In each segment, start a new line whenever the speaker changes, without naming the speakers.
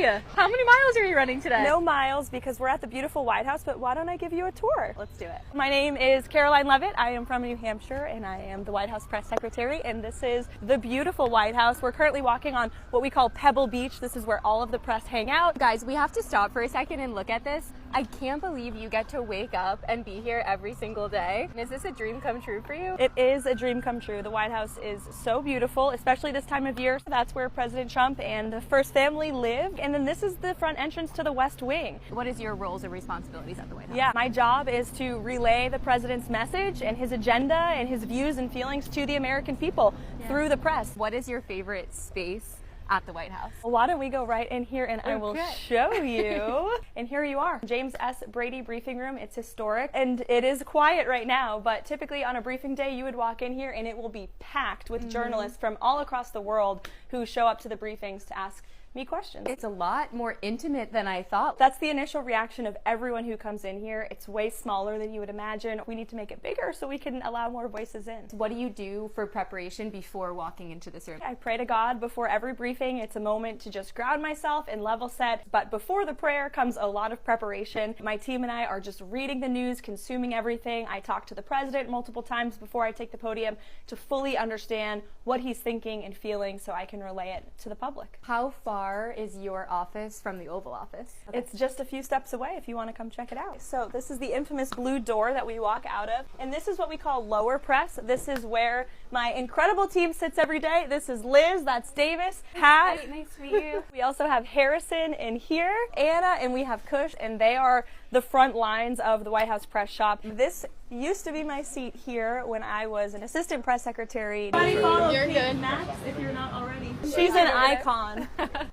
Hey, how many miles are you running today?
No miles because we're at the beautiful White House, but why don't I give you a tour? Let's do it. My name is Caroline Levitt. I am from New Hampshire and I am the White House press secretary, and this is the beautiful White House. We're currently walking on what we call Pebble Beach. This is where all of the press hang out.
Guys, we have to stop for a second and look at this. I can't believe you get to wake up and be here every single day. Is this a dream come true for you?
It is a dream come true. The White House is so beautiful, especially this time of year. That's where President Trump and the first family live. And then this is the front entrance to the West Wing.
What is your roles and responsibilities at the White House?
Yeah, my job is to relay the president's message and his agenda and his views and feelings to the American people through the press.
What is your favorite space at the White House?
Well, why don't we go right in here and I will show you. And here you are, James S. Brady briefing room. It's historic and it is quiet right now, but typically on a briefing day you would walk in here and it will be packed with journalists from all across the world who show up to the briefings to ask me questions.
It's a lot more intimate than I thought.
That's the initial reaction of everyone who comes in here. It's way smaller than you would imagine. We need to make it bigger so we can allow more voices in.
What do you do for preparation before walking into this room?
I pray to God before every briefing. It's a moment to just ground myself and level set. But before the prayer comes a lot of preparation. My team and I are just reading the news, consuming everything. I talk to the president multiple times before I take the podium to fully understand what he's thinking and feeling so I can relay it to the public.
How far is your office from the Oval Office?
Okay. It's just a few steps away if you want to come check it out. So this is the infamous blue door that we walk out of, and this is what we call lower press. This is where my incredible team sits every day. This is Liz, that's Davis, Pat.
Hi, nice to meet you.
We also have Harrison in here, Anna, and we have Kush, and they are the front lines of the White House press shop. This used to be my seat here when I was an assistant press secretary.
You're good.
Max, if you're not already. She's an icon.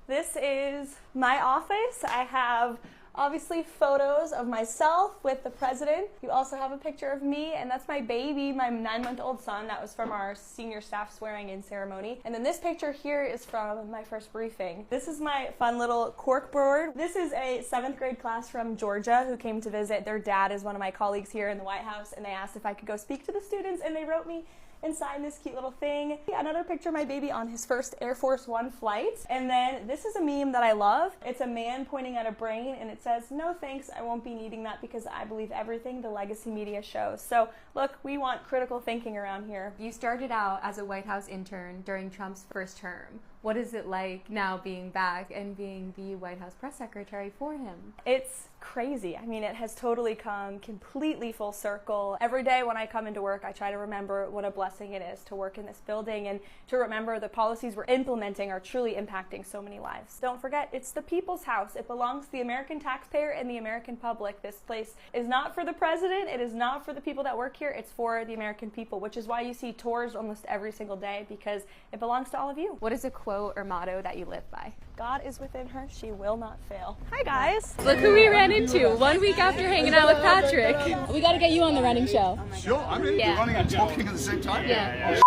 This is my office. I have obviously photos of myself with the president. You also have a picture of me, and that's my baby, my 9-month-old son. That was from our senior staff swearing-in ceremony. And then this picture here is from my first briefing. This is my fun little cork board. This is a 7th grade class from Georgia who came to visit. Their dad is one of my colleagues here in the White House, and they asked if I could go speak to the students, and they wrote me and sign this cute little thing. Another picture of my baby on his first Air Force One flight. And then this is a meme that I love. It's a man pointing at a brain and it says, "No thanks, I won't be needing that because I believe everything the legacy media shows." So look, we want critical thinking around here.
You started out as a White House intern during Trump's first term. What is it like now being back and being the White House press secretary for him?
It's crazy. I mean, it has totally come completely full circle. Every day when I come into work, I try to remember what a blessing it is to work in this building and to remember the policies we're implementing are truly impacting so many lives. Don't forget, it's the people's house. It belongs to the American taxpayer and the American public. This place is not for the president. It is not for the people that work here. It's for the American people, which is why you see tours almost every single day, because it belongs to all of you.
What is a quote or motto that you live by?
God is within her. She will not fail. Hi, guys.
Look who we ran into 1 week after hanging out with Patrick. We got to get you on the running show.
Sure, I'm in.
Yeah.
Running and talking at the same time.
Yeah.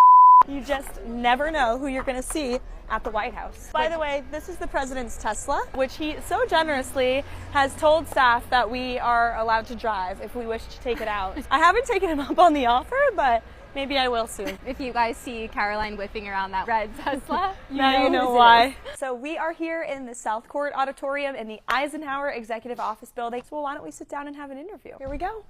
You just never know who you're going to see at the White House. By the way, this is the president's Tesla, which he so generously has told staff that we are allowed to drive if we wish to take it out. I haven't taken him up on the offer, but maybe I will soon.
If you guys see Caroline whipping around that red Tesla, you
know why. So we are here in the South Court Auditorium in the Eisenhower Executive Office Building. So why don't we sit down and have an interview? Here we go.